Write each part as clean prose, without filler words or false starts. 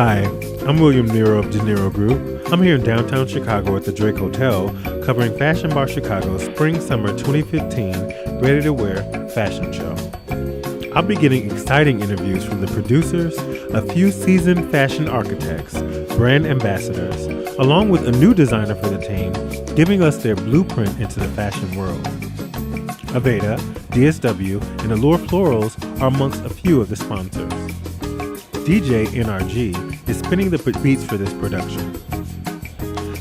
Hi, I'm William Nero of the Nero Group. I'm here in downtown Chicago at the Drake Hotel covering FashionBar Chicago's Spring-Summer 2015 Ready-to-Wear fashion show. I'll be getting exciting interviews from the producers, a few seasoned fashion architects, brand ambassadors, along with a new designer for the team, giving us their blueprint into the fashion world. Aveda, DSW, and Allure Florals are amongst a few of the sponsors. DJ NRG is spinning the beats for this production.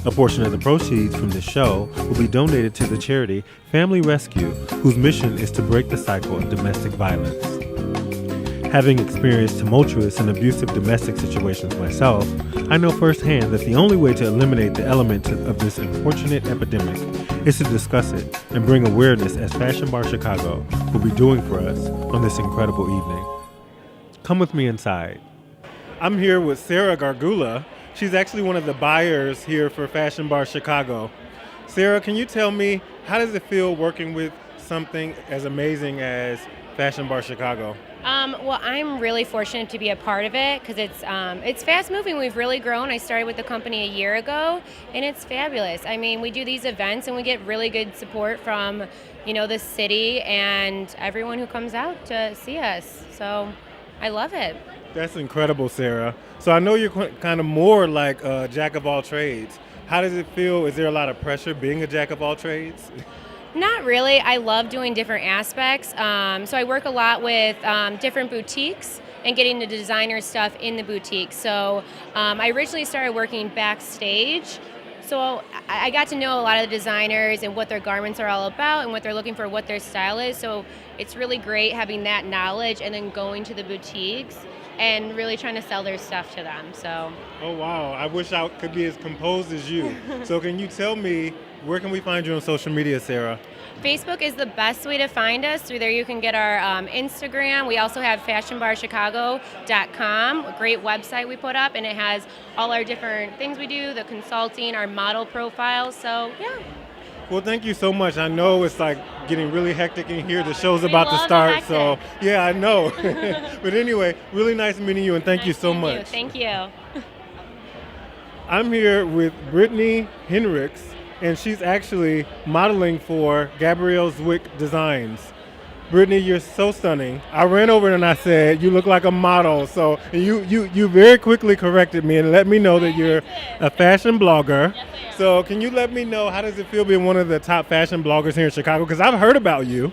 A portion of the proceeds from this show will be donated to the charity Family Rescue, whose mission is to break the cycle of domestic violence. Having experienced tumultuous and abusive domestic situations myself, I know firsthand that the only way to eliminate the element of this unfortunate epidemic is to discuss it and bring awareness, as FashionBar Chicago will be doing for us on this incredible evening. Come with me inside. I'm here with Sarah Gargula. She's actually one of the buyers here for FashionBar Chicago. Sarah, can you tell me, how does it feel working with something as amazing as FashionBar Chicago? Well, I'm really fortunate to be a part of it because it's fast moving. We've really grown. I started with the company a year ago, and it's fabulous. I mean, we do these events and we get really good support from, the city and everyone who comes out to see us. So I love it. That's incredible, Sarah. So I know you're kind of more like a jack of all trades. How does it feel? Is there a lot of pressure being a jack of all trades? Not really. I love doing different aspects. So I work a lot with different boutiques and getting the designer stuff in the boutique. So I originally started working backstage. So I got to know a lot of the designers and what their garments are all about and what they're looking for, what their style is. So it's really great having that knowledge and then going to the boutiques and really trying to sell their stuff to them. So. Oh, wow. I wish I could be as composed as you. So can you tell me, where can we find you on social media, Sarah? Facebook is the best way to find us. Through there you can get our Instagram. We also have fashionbarchicago.com, a great website we put up, and it has all our different things we do, the consulting, our model profiles. So, yeah. Well, thank you so much. I know it's like getting really hectic in here. The show's about to start, so yeah, I know. But anyway, really nice meeting you, and thank you so much. Thank you. I'm here with Brittany Henricks, and she's actually modeling for Gabrielle Zwick Designs. Brittany, you're so stunning. I ran over and I said, you look like a model. So you very quickly corrected me and let me know that you're a fashion blogger. Yes, I am. So can you let me know, how does it feel being one of the top fashion bloggers here in Chicago? Because I've heard about you.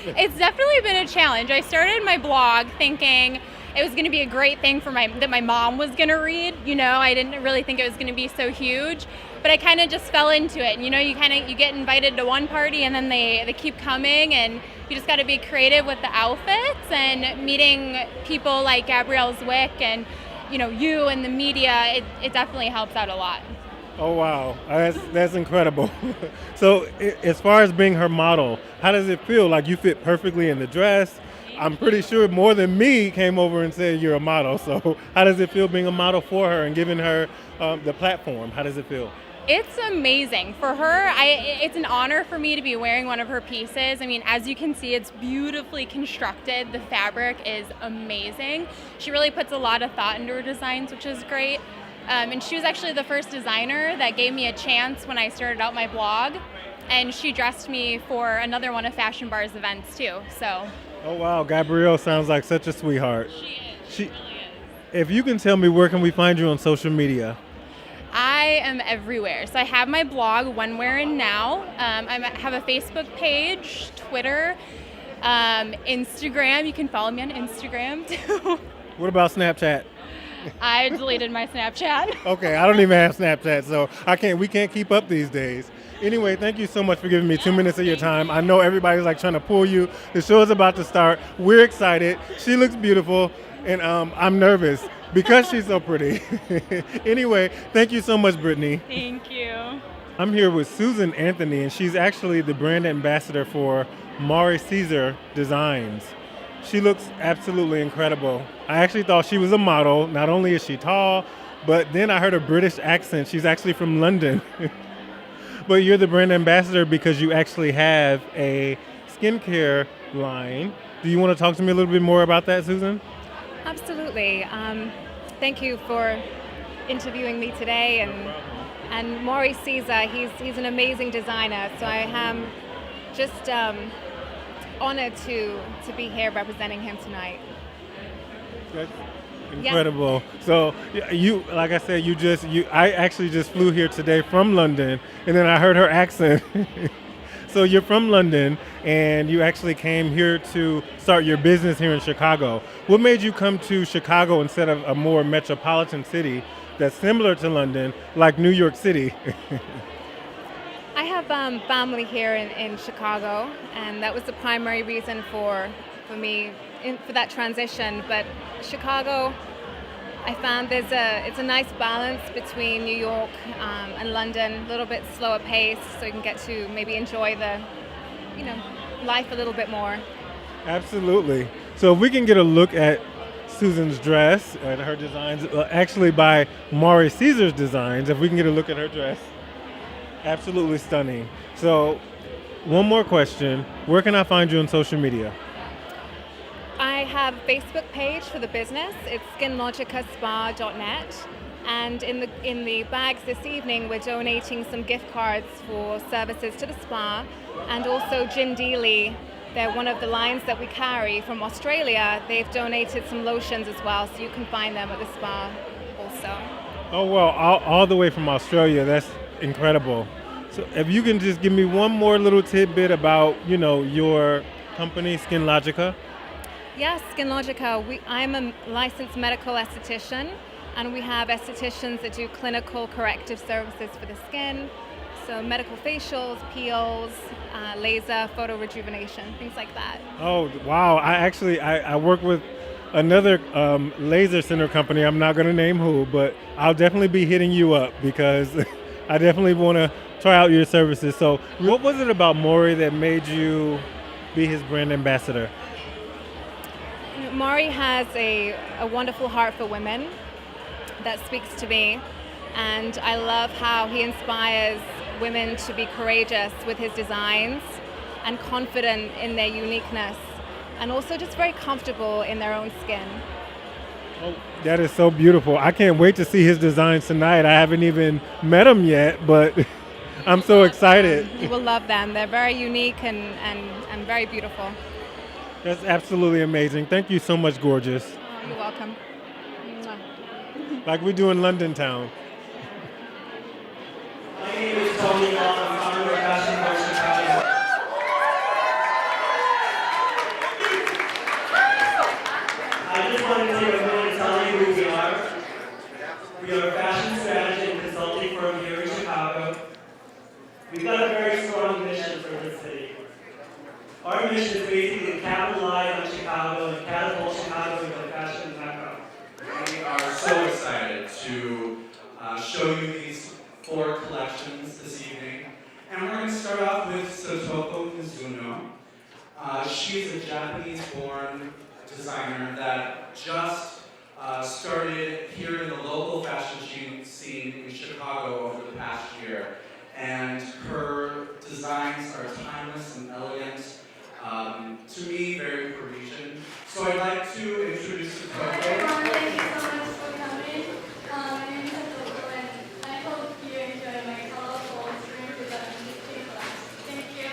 It's definitely been a challenge. I started my blog thinking it was going to be a great thing that my mom was going to read. I didn't really think it was going to be so huge, but I kind of just fell into it. And, you get invited to one party and then they keep coming, and you just got to be creative with the outfits, and meeting people like Gabrielle Zwick and, you and the media, it definitely helps out a lot. Oh, wow. That's incredible. So as far as being her model, how does it feel? Like, you fit perfectly in the dress. I'm pretty sure more than me came over and said you're a model. So how does it feel being a model for her and giving her the platform? How does it feel? It's amazing. For her, it's an honor for me to be wearing one of her pieces. I mean, as you can see, it's beautifully constructed. The fabric is amazing. She really puts a lot of thought into her designs, which is great. And she was actually the first designer that gave me a chance when I started out my blog. And she dressed me for another one of FashionBar's events too. So. Oh, wow. Gabrielle sounds like such a sweetheart. She really is. If you can tell me, where can we find you on social media? I am everywhere. So I have my blog, When, Where, and Now. I have a Facebook page, Twitter, Instagram. You can follow me on Instagram too. What about Snapchat? I deleted my Snapchat. Okay, I don't even have Snapchat, so we can't keep up these days. Anyway, thank you so much for giving me 2 minutes of your time. I know everybody's trying to pull you. The show is about to start. We're excited. She looks beautiful, and I'm nervous because she's so pretty. Anyway, thank you so much, Brittany. Thank you. I'm here with Susan Anthony, and she's actually the brand ambassador for Mari Caesar Designs. She looks absolutely incredible. I actually thought she was a model. Not only is she tall, but then I heard a British accent. She's actually from London. But you're the brand ambassador because you actually have a skincare line. Do you want to talk to me a little bit more about that, Susan? Absolutely. thank you for interviewing me today. And Maury Caesar, he's an amazing designer. So I am just honored to be here representing him tonight. That's incredible. Yeah. So you, like I said, I actually just flew here today from London, and then I heard her accent. So you're from London, and you actually came here to start your business here in Chicago. What made you come to Chicago instead of a more metropolitan city that's similar to London, like New York City? I have family here in Chicago, and that was the primary reason for me for that transition. But Chicago, I found it's a nice balance between New York and London, a little bit slower pace, so you can get to maybe enjoy the, life a little bit more. Absolutely. So if we can get a look at Susan's dress and her designs, actually by Maury Caesar's designs, if we can get a look at her dress, absolutely stunning. So one more question, where can I find you on social media? I have a Facebook page for the business. It's skinlogicaspa.net. And in the bags this evening, we're donating some gift cards for services to the spa. And also Gin Dealey, they're one of the lines that we carry from Australia. They've donated some lotions as well, so you can find them at the spa also. Oh, well, all the way from Australia. That's incredible. So if you can just give me one more little tidbit about, your company, Skin Logica. Yes, Skin Logica. I'm a licensed medical esthetician, and we have estheticians that do clinical corrective services for the skin. So medical facials, peels, laser, photo rejuvenation, things like that. Oh, wow. I work with another laser center company. I'm not going to name who, but I'll definitely be hitting you up because I definitely want to try out your services. So what was it about Maury that made you be his brand ambassador? Maury has a wonderful heart for women that speaks to me, and I love how he inspires women to be courageous with his designs and confident in their uniqueness, and also just very comfortable in their own skin. Oh, that is so beautiful. I can't wait to see his designs tonight. I haven't even met him yet, but I'm so excited. You will love them. They're very unique and very beautiful. That's absolutely amazing. Thank you so much, gorgeous. Oh, you're welcome. Like we do in London town. My name is Tony. I'm founder of FashionBar Chicago. I just wanted to take a minute to tell you who we are. We are a fashion strategy and consulting firm here in Chicago. We've got a very strong mission for this city. Our mission is basically to capitalize on Chicago and catapult Chicago into a fashion mecca. We are so excited to show you these 4 collections this evening. And we're going to start off with Sotoko Mizuno. She's a Japanese-born designer that just started here in the local fashion scene in Chicago over the past year. And her designs are timeless and elegant. To me, very Parisian. So I'd like to introduce Sotoko. Thank you so much for coming. My name is Sotoko, and I hope you enjoy my colorful spring 2015 class. Thank you.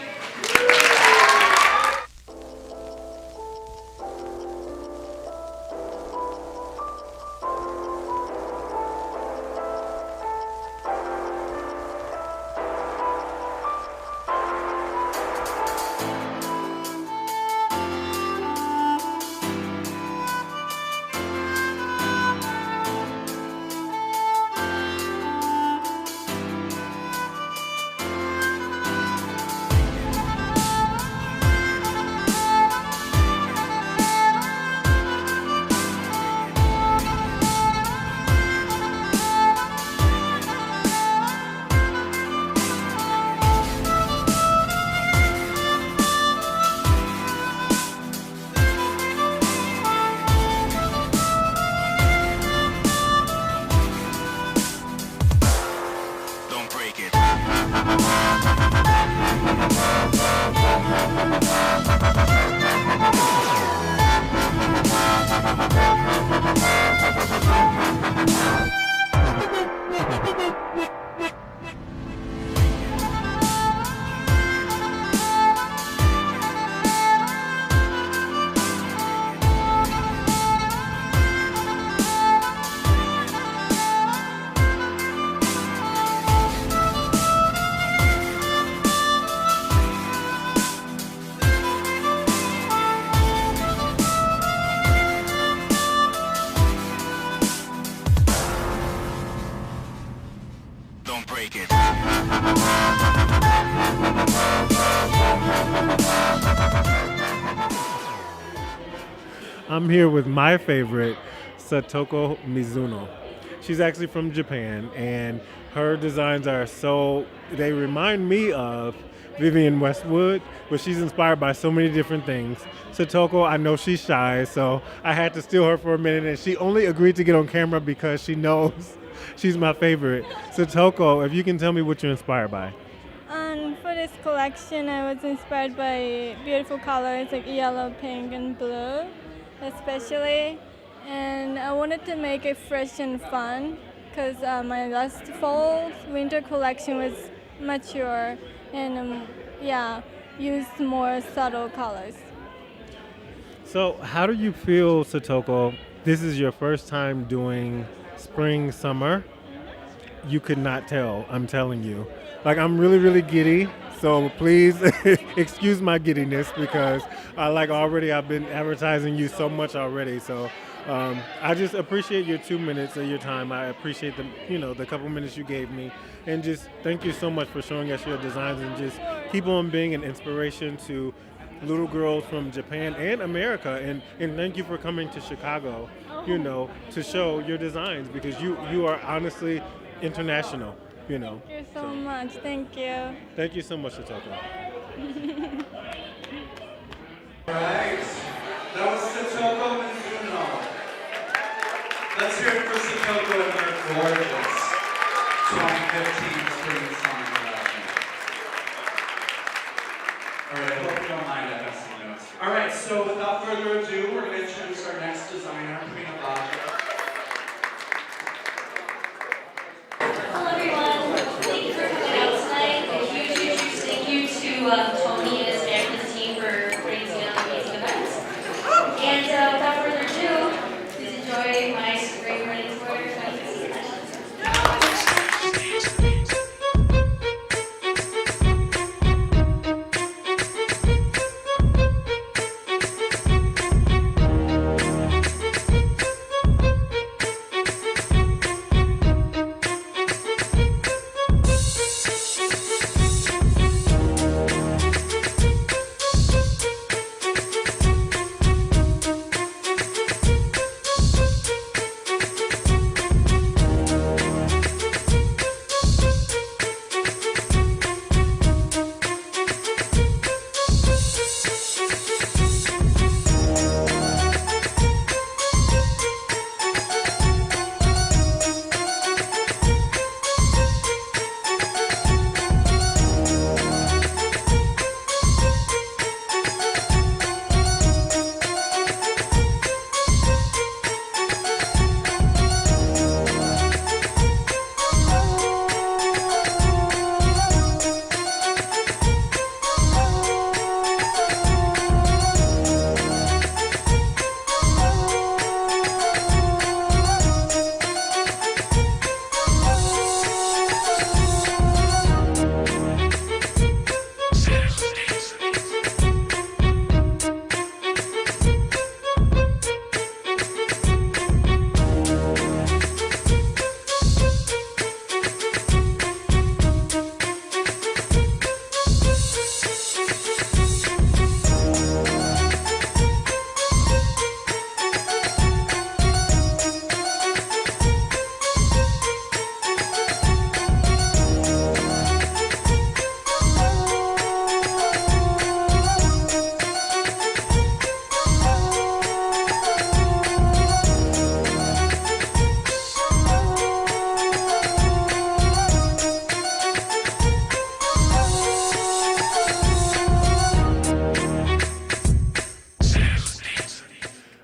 break it. I'm here with my favorite, Satoko Mizuno. She's actually from Japan, and her designs are they remind me of Vivienne Westwood, but she's inspired by so many different things. Satoko, I know she's shy, so I had to steal her for a minute, and she only agreed to get on camera because she knows she's my favorite. Satoko, if you can tell me what you're inspired by. For this collection, I was inspired by beautiful colors like yellow, pink, and blue, especially. And I wanted to make it fresh and fun because my last fall winter collection was mature and used more subtle colors. So how do you feel, Satoko? This is your first time doing spring, summer. You could not tell, I'm telling you. Like, I'm really, really giddy, so please excuse my giddiness because I've been advertising you so much already. So I just appreciate your 2 minutes of your time. I appreciate the couple minutes you gave me. And just thank you so much for showing us your designs and just keep on being an inspiration to little girls from Japan and America. And thank you for coming to Chicago, to show your designs because you are honestly international, Thank you so much. Thank you. Thank you so much, Satoko. All right. That was Satoko Mizuno. Let's hear it for Satoko and her gorgeous 2015 spring summer collection. All right, I hope you don't mind. I have some notes. All right, so without further ado, we're going to introduce our next designer, Prina Baja. Hello everyone, thank you for coming out tonight. A huge thank you to Tony and his staff and his team for putting together an amazing event. And without further ado, please enjoy my spring ready for 2015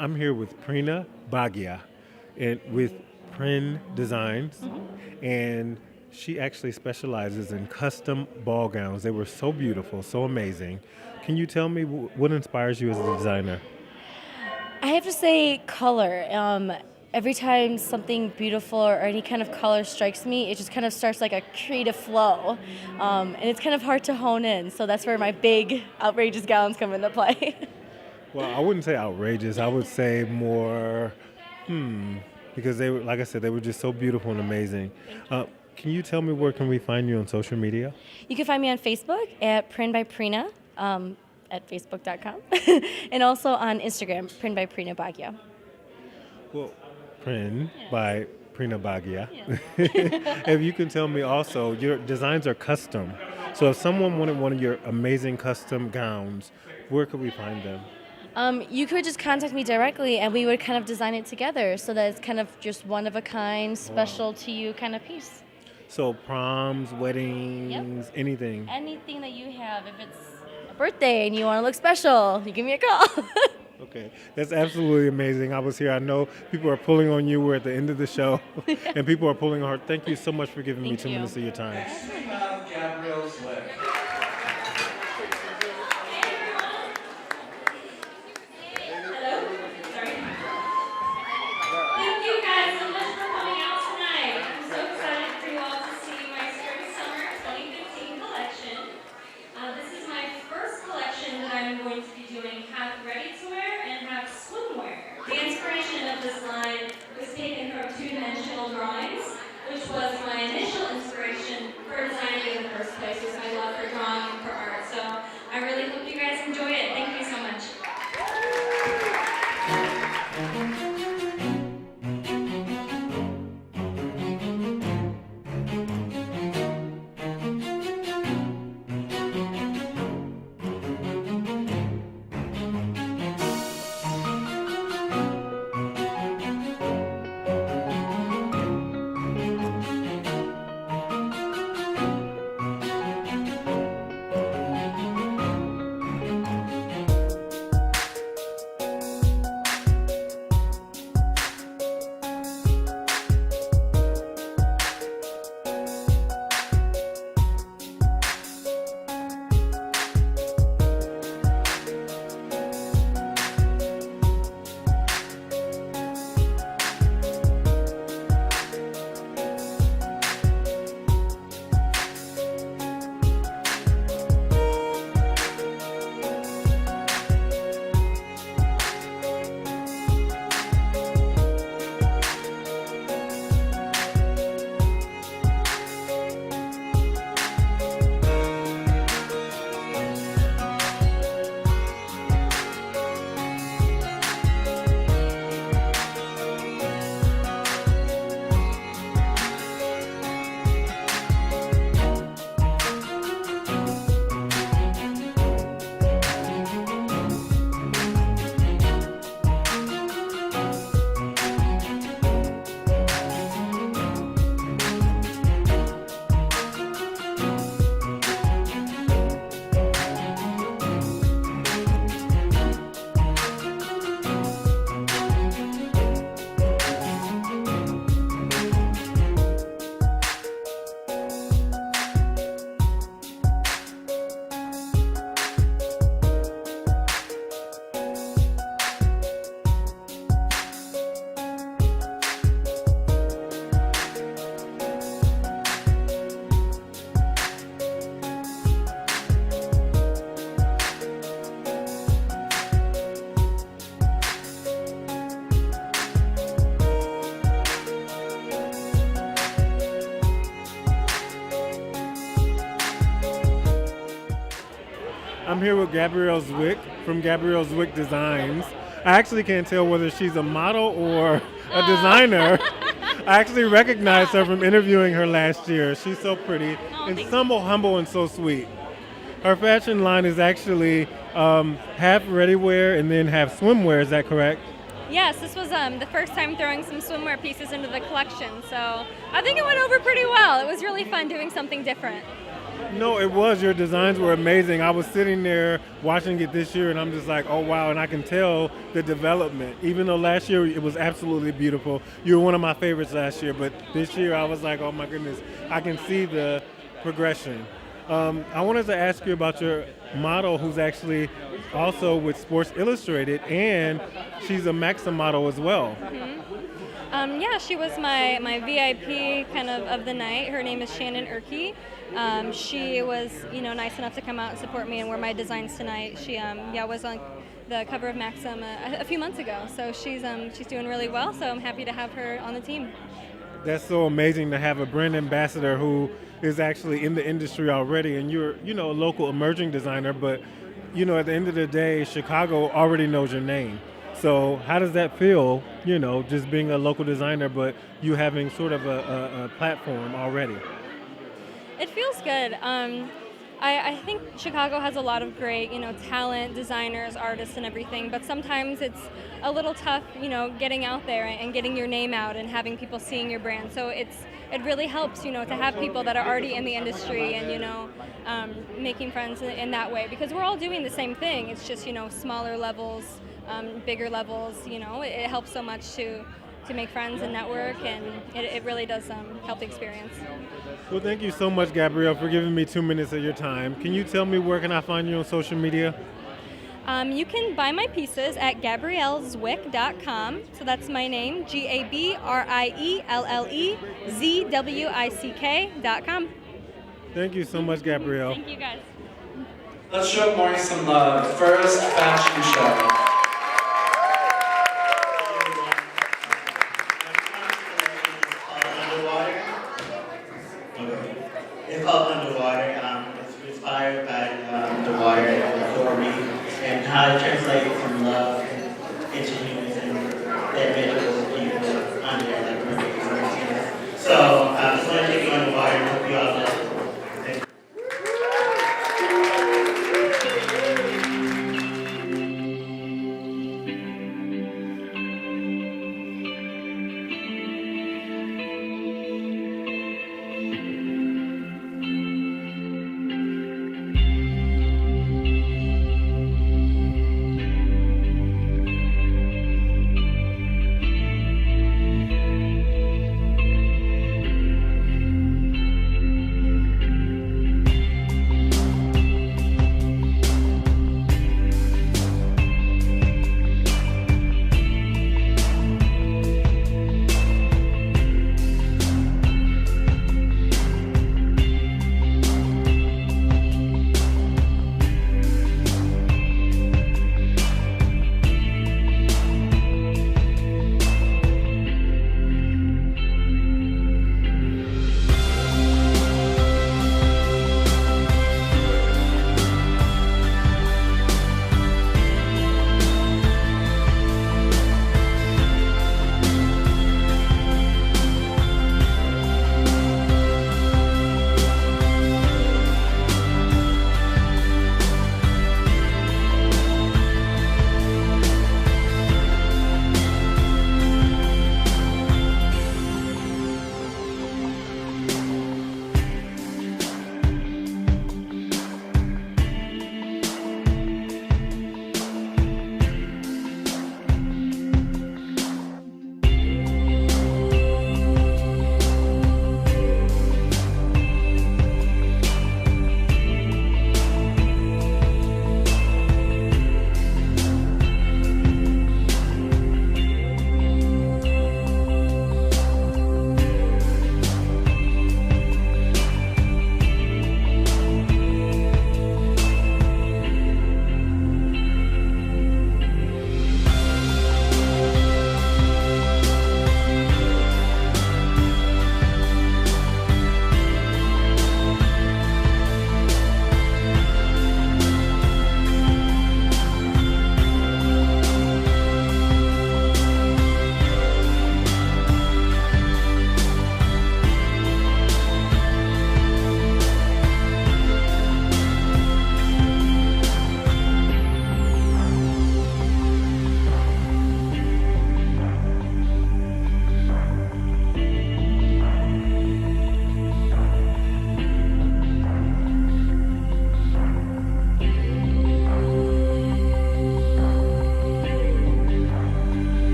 I'm here with Prina Bagia and with Prin Designs, and she actually specializes in custom ball gowns. They were so beautiful, so amazing. Can you tell me what inspires you as a designer? I have to say color. Every time something beautiful or any kind of color strikes me, it just kind of starts like a creative flow. And it's kind of hard to hone in, so that's where my big, outrageous gowns come into play. Well, I wouldn't say outrageous. I would say more, because they were, like I said, they were just so beautiful and amazing. can you tell me where can we find you on social media? You can find me on Facebook at Print by Prina at facebook.com and also on Instagram, Print by Prina Baguia. Well, Prin by Prina Baguia. If you can tell me also, your designs are custom. So if someone wanted one of your amazing custom gowns, where could we find them? You could just contact me directly and we would kind of design it together so that it's kind of just one of a kind, special to you kind of piece. So proms, weddings, anything. Anything that you have, if it's a birthday and you want to look special, you give me a call. Okay, that's absolutely amazing. I was here. I know people are pulling on you. We're at the end of the show, and people are pulling hard. Thank you so much for giving me 2 minutes of your time. Next we have Gabrielle Zwick. Thank you guys so much for coming out tonight. I'm so excited for you all to see my Spring Summer 2015 collection. This is my first collection that I'm going to be doing half ready to wear and half swimwear. The inspiration of this line was taken from two-dimensional drawings, which was my initial inspiration for designing in the first place, was my love for drawing and for art. So I really hope you guys enjoy it. Thank you so much. I'm here with Gabrielle Zwick from Gabrielle Zwick Designs. I actually can't tell whether she's a model or a designer. I actually recognized her from interviewing her last year. She's so pretty and so humble and so sweet. Her fashion line is actually half ready-wear and then half swimwear, is that correct? Yes, this was the first time throwing some swimwear pieces into the collection, so I think it went over pretty well. It was really fun doing something different. No, it was. Your designs were amazing. I was sitting there watching it this year, and I'm just like, oh, wow, and I can tell the development. Even though last year it was absolutely beautiful. You were one of my favorites last year, but this year I was like, oh, my goodness, I can see the progression. I wanted to ask you about your model who's actually also with Sports Illustrated, and she's a Maxim model as well. Yeah, she was my VIP kind of the night. Her name is Shannon Erkey. She was, nice enough to come out and support me and wear my designs tonight. She, was on the cover of Maxim a few months ago. So she's doing really well. So I'm happy to have her on the team. That's so amazing to have a brand ambassador who is actually in the industry already, and you're, a local emerging designer, but, at the end of the day, Chicago already knows your name. So how does that feel, just being a local designer, but you having sort of a platform already? It feels good. I think Chicago has a lot of great, talent, designers, artists, and everything. But sometimes it's a little tough, getting out there and getting your name out and having people seeing your brand. So it really helps, to have people that are already in the industry and making friends in that way, because we're all doing the same thing. It's just smaller levels, bigger levels. It helps so much to make friends and network, and it really does help the experience. Well, thank you so much, Gabrielle, for giving me 2 minutes of your time. Can you tell me where can I find you on social media? You can buy my pieces at GabrielleZwick.com. So that's my name, GabrielleZwick.com. Thank you so much, Gabrielle. Thank you, guys. Let's show Maury some love. First fashion show. It's called Underwater. It's inspired by the water and the story and how it translates from love into humans and that miserable people under like mermaids. So I just want to take you on the water and hope you all love it.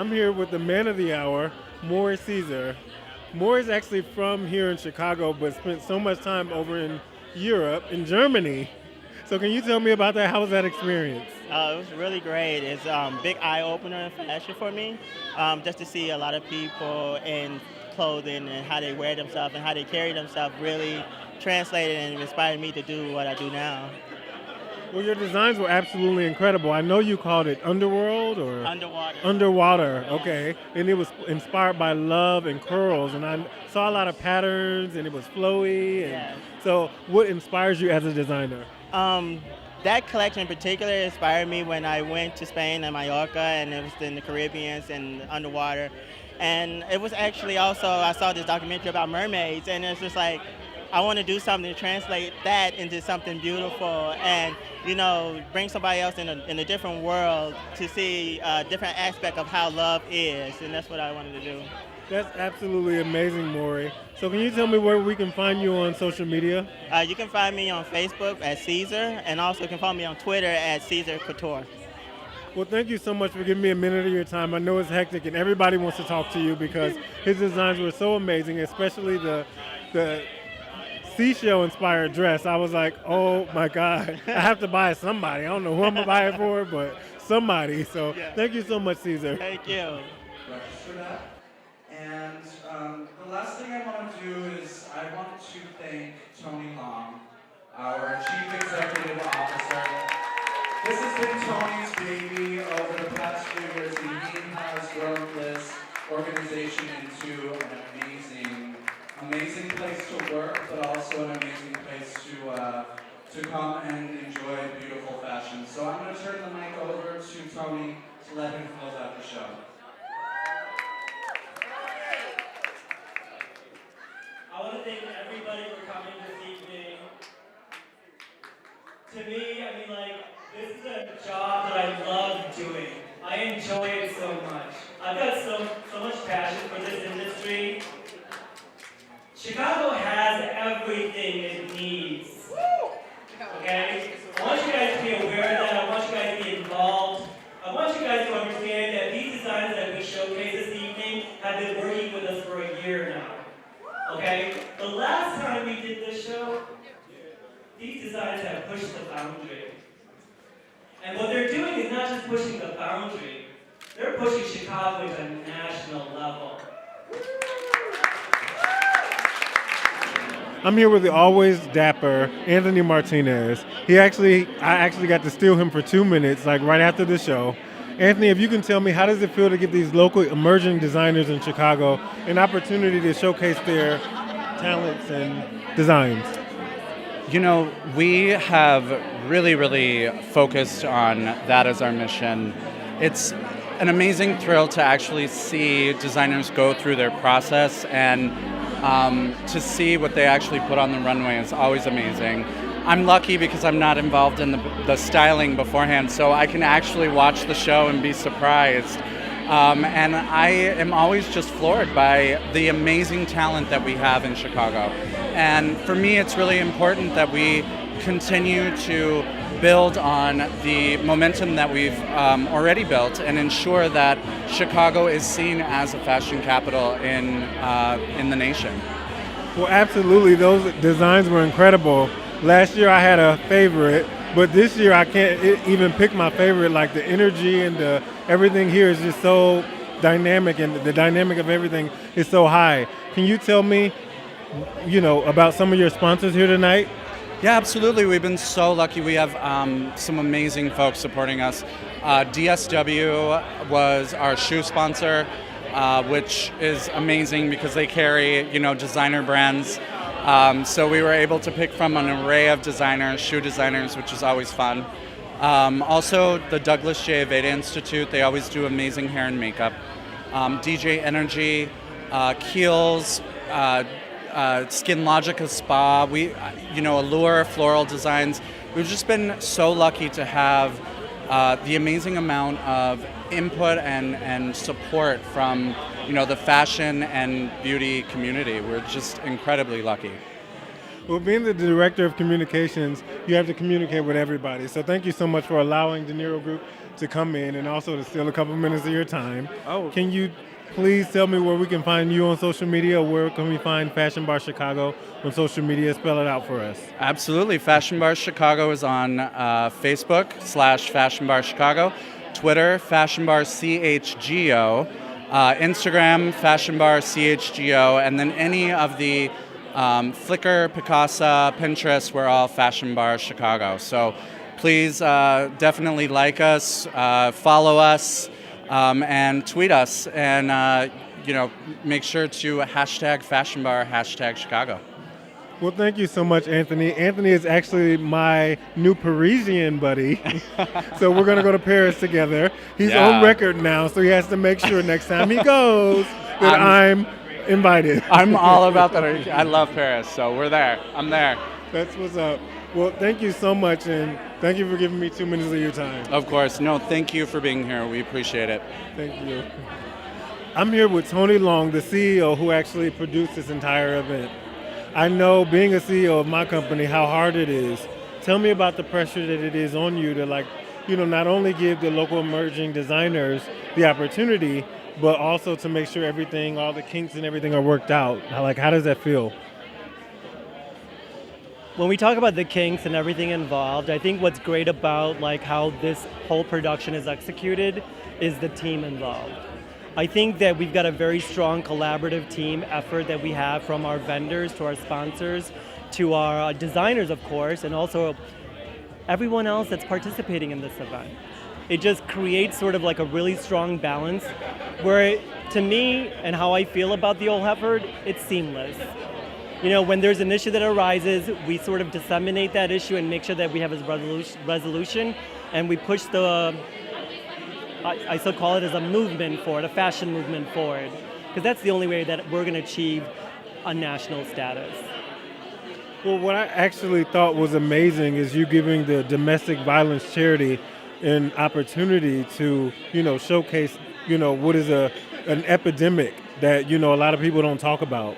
I'm here with the man of the hour, Maury Caesar. Maury's actually from here in Chicago, but spent so much time over in Europe, in Germany. So can you tell me about that? How was that experience? It was really great. It's a big eye-opener in fashion for me, just to see a lot of people in clothing and how they wear themselves and how they carry themselves really translated and inspired me to do what I do now. Well, your designs were absolutely incredible. I know you called it Underworld or? Underwater. Underwater, okay. And it was inspired by love and curls, and I saw a lot of patterns, and it was flowy. And Yeah. So what inspires you as a designer? That collection in particular inspired me when I went to Spain and Mallorca, and it was in the Caribbean and underwater. And it was actually also, I saw this documentary about mermaids, and it's just like, I want to do something to translate that into something beautiful and, bring somebody else in a different world to see a different aspect of how love is, and that's what I wanted to do. That's absolutely amazing, Maury. So can you tell me where we can find you on social media? You can find me on Facebook at Caesar, and also you can follow me on Twitter at Caesar Couture. Well, thank you so much for giving me a minute of your time. I know it's hectic, and everybody wants to talk to you because his designs were so amazing, especially the seashell-inspired dress. I was like, oh my God, I have to buy it somebody. I don't know who I'm going to buy it for, but somebody. So Thank you so much, Caesar. Thank you. Register that. And the last thing I want to do is I want to thank Tony Long, our Chief Executive Officer. This has been Tony's baby over the past few years. He has grown this organization into an amazing place to work, but also an amazing place to come and enjoy beautiful fashion. So I'm going to turn the mic over to Tony to let him close out the show. I want to thank everybody for coming this evening. To me, this is a job that I love doing. I enjoy it so much. I've got so much passion for this industry. Chicago has everything it needs. Okay? I want you guys to be aware of that. I want you guys to be involved. I want you guys to understand that these designers that we showcase this evening have been working with us for a year now. Okay? The last time we did this show, these designers have pushed the boundary. And what they're doing is not just pushing the boundary, they're pushing Chicago to a national level. I'm here with the always dapper Anthony Martinez. I actually got to steal him for 2 minutes, like right after the show. Anthony, if you can tell me, how does it feel to give these local emerging designers in Chicago an opportunity to showcase their talents and designs? We have really focused on that as our mission. It's an amazing thrill to actually see designers go through their process, and to see what they actually put on the runway is always amazing. I'm lucky because I'm not involved in the styling beforehand, so I can actually watch the show and be surprised. And I am always just floored by the amazing talent that we have in Chicago. And for me, it's really important that we continue to build on the momentum that we've already built and ensure that Chicago is seen as a fashion capital in the nation. Well, absolutely. Those designs were incredible. Last year I had a favorite, but this year I can't even pick my favorite. Like the energy and everything here is just so dynamic, and the dynamic of everything is so high. Can you tell me, about some of your sponsors here tonight? Yeah, absolutely. We've been so lucky. We have some amazing folks supporting us. DSW was our shoe sponsor, which is amazing because they carry, designer brands. So we were able to pick from an array of designers, shoe designers, which is always fun. Also, the Douglas J. Aveda Institute, they always do amazing hair and makeup. DJ Energy, Kiehl's, Skin Logica Spa, Allure Floral Designs. We've just been so lucky to have the amazing amount of input and support from the fashion and beauty community. We're just incredibly lucky. Well, being the director of communications, you have to communicate with everybody. So thank you so much for allowing the Nero Group to come in and also to steal a couple minutes of your time. Oh. Can you please tell me where we can find you on social media, or where can we find Fashion Bar Chicago on social media? Spell it out for us. Absolutely. Fashion Bar Chicago is on Facebook /Fashion Bar Chicago, Twitter, Fashion Bar CHGO, Instagram, Fashion Bar CHGO, and then any of the Flickr, Picasa, Pinterest, we're all Fashion Bar Chicago. So please definitely like us, follow us, and tweet us, and make sure to hashtag Fashion Bar, hashtag Chicago. Well, thank you so much, Anthony. Anthony is actually my new Parisian buddy. So we're going to go to Paris together. He's on record now, so he has to make sure next time he goes that I'm invited. I'm all about that. I love Paris, so we're there. I'm there. That's what's up. Well, thank you so much, and thank you for giving me 2 minutes of your time. Of course. No, thank you for being here. We appreciate it. Thank you. I'm here with Tony Long, the CEO who actually produced this entire event. I know, being a CEO of my company, how hard it is. Tell me about the pressure that it is on you to, not only give the local emerging designers the opportunity, but also to make sure everything, all the kinks and everything are worked out. How does that feel? When we talk about the kinks and everything involved, I think what's great about how this whole production is executed is the team involved. I think that we've got a very strong collaborative team effort that we have, from our vendors to our sponsors to our designers, of course, and also everyone else that's participating in this event. It just creates sort of a really strong balance where, to me, and how I feel about the whole effort, it's seamless. When there's an issue that arises, we sort of disseminate that issue and make sure that we have a resolution, and we push I still call it as a movement forward, a fashion movement forward, because that's the only way that we're going to achieve a national status. Well, what I actually thought was amazing is you giving the domestic violence charity an opportunity to, showcase, what is an epidemic that, a lot of people don't talk about.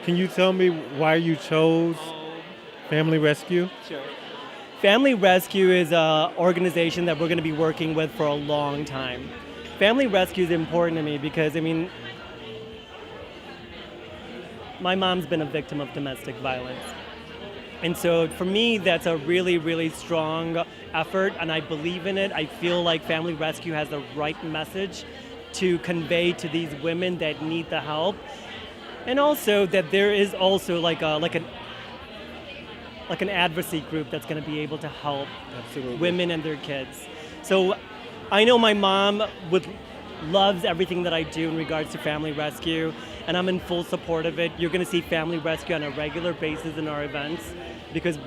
Can you tell me why you chose Family Rescue? Sure. Family Rescue is an organization that we're going to be working with for a long time. Family Rescue is important to me because, my mom's been a victim of domestic violence. And so for me, that's a really, really strong effort, and I believe in it. I feel like Family Rescue has the right message to convey to these women that need the help. And also that there is also an advocacy group that's going to be able to help women and their kids. So I know my mom loves everything that I do in regards to Family Rescue, and I'm in full support of it. You're going to see Family Rescue on a regular basis in our events because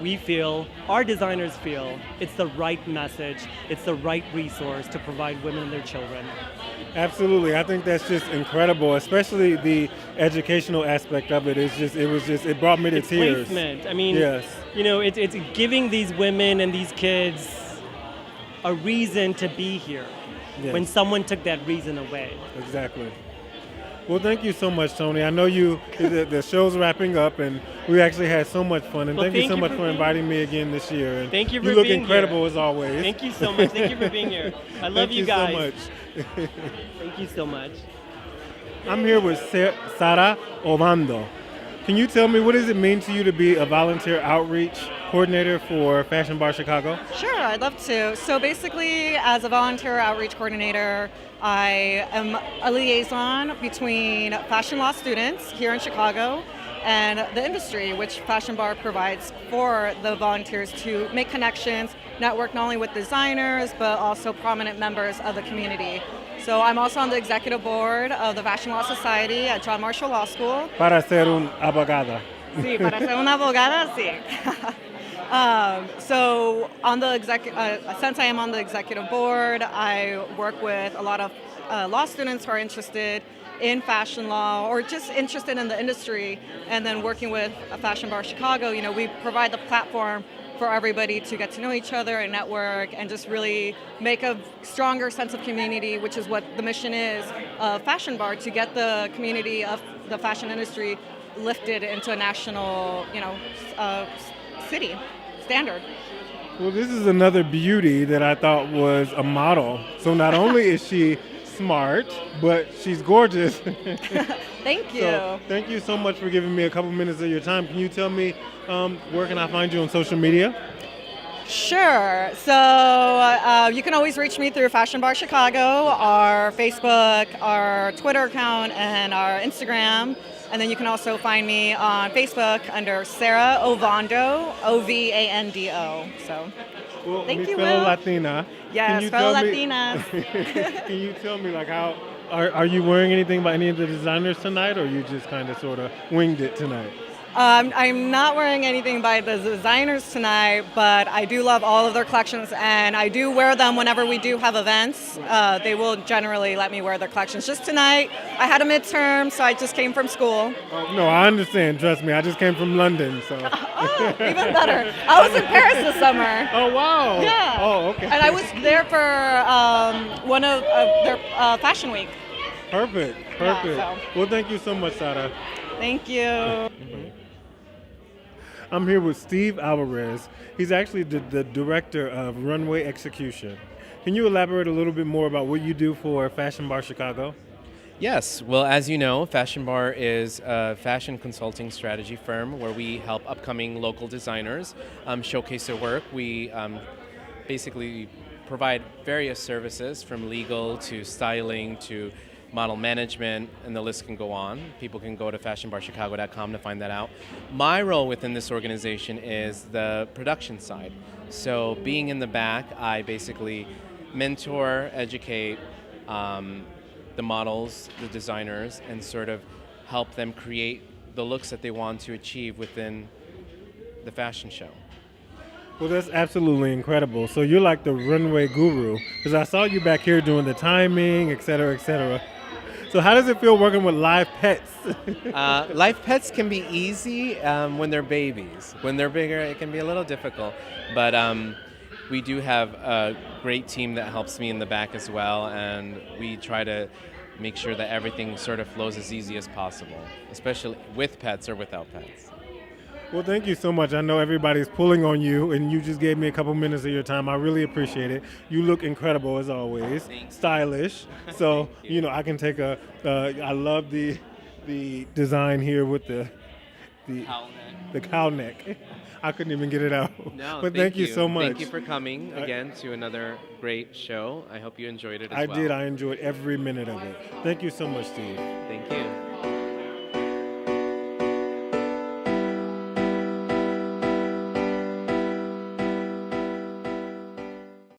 our designers feel it's the right message, it's the right resource to provide women and their children. Absolutely. I think that's just incredible, especially the educational aspect of it. It brought me to tears. Placement. Yes. It's giving these women and these kids a reason to be here when someone took that reason away. Exactly. Well, thank you so much, Tony. I know the show's wrapping up, and we actually had so much fun. And thank you so much for inviting me again this year. And thank you for being here. You being look incredible as always. Thank you so much. Thank you for being here. I love you guys. Thank you so much. Thank you so much. I'm here with Sara Ovando. Can you tell me, what does it mean to you to be a volunteer outreach coordinator for Fashion Bar Chicago? Sure, I'd love to. So basically, as a volunteer outreach coordinator, I am a liaison between fashion law students here in Chicago and the industry, which Fashion Bar provides for the volunteers to make connections, network not only with designers, but also prominent members of the community. So I'm also on the executive board of the Fashion Law Society at John Marshall Law School. Para ser una abogada. Sí, para ser una abogada, sí. So on the since I am on the executive board, I work with a lot of law students who are interested in fashion law or just interested in the industry, and then working with Fashion Bar Chicago, we provide the platform for everybody to get to know each other and network and just really make a stronger sense of community, which is what the mission is of Fashion Bar, to get the community of the fashion industry lifted into a national, city standard. Well, this is another beauty that I thought was a model. So not only is she smart, but she's gorgeous. Thank you. So, thank you so much for giving me a couple minutes of your time. Can you tell me where can I find you on social media? Sure. So you can always reach me through FashionBar Chicago, our Facebook, our Twitter account, and our Instagram. And then you can also find me on Facebook under Sarah Ovando, Ovando. So Well, thank mi you, fellow Will. Latina. Yes, fellow Latinas. Can you tell me how are you wearing anything by any of the designers tonight, or you just kind of sort of winged it tonight? I'm not wearing anything by the designers tonight, but I do love all of their collections, and I do wear them whenever we do have events. They will generally let me wear their collections. Just tonight, I had a midterm, so I just came from school. No, I understand. Trust me, I just came from London, so. Even better. I was in Paris this summer. Oh, wow. Yeah. Oh, okay. And I was there for one of their Fashion Week. Perfect. Yeah, Well, thank you so much, Sara. Thank you. I'm here with Steve Alvarez. He's actually the director of runway execution. Can you elaborate a little bit more about what you do for FashionBar Chicago? Yes. Well, as you know, FashionBar is a fashion consulting strategy firm where we help upcoming local designers showcase their work. We basically provide various services from legal to styling to model management, and the list can go on. People can go to fashionbarchicago.com to find that out. My role within this organization is the production side. So being in the back, I basically mentor, educate the models, the designers, and sort of help them create the looks that they want to achieve within the fashion show. Well, that's absolutely incredible. So you're like the runway guru, because I saw you back here doing the timing, et cetera, et cetera. So how does it feel working with live pets? Live pets can be easy when they're babies. When they're bigger, it can be a little difficult. But we do have a great team that helps me in the back as well, and we try to make sure that everything sort of flows as easy as possible, especially with pets or without pets. Well, thank you so much. I know everybody's pulling on you, and you just gave me a couple minutes of your time. I really appreciate it. You look incredible as always. Thanks. Stylish. So, I can take I love the design here with the cow neck. I couldn't even get it out. No, but thank you so much. Thank you for coming again to another great show. I hope you enjoyed it as well. I did. I enjoyed every minute of it. Thank you so much, Steve. Thank you.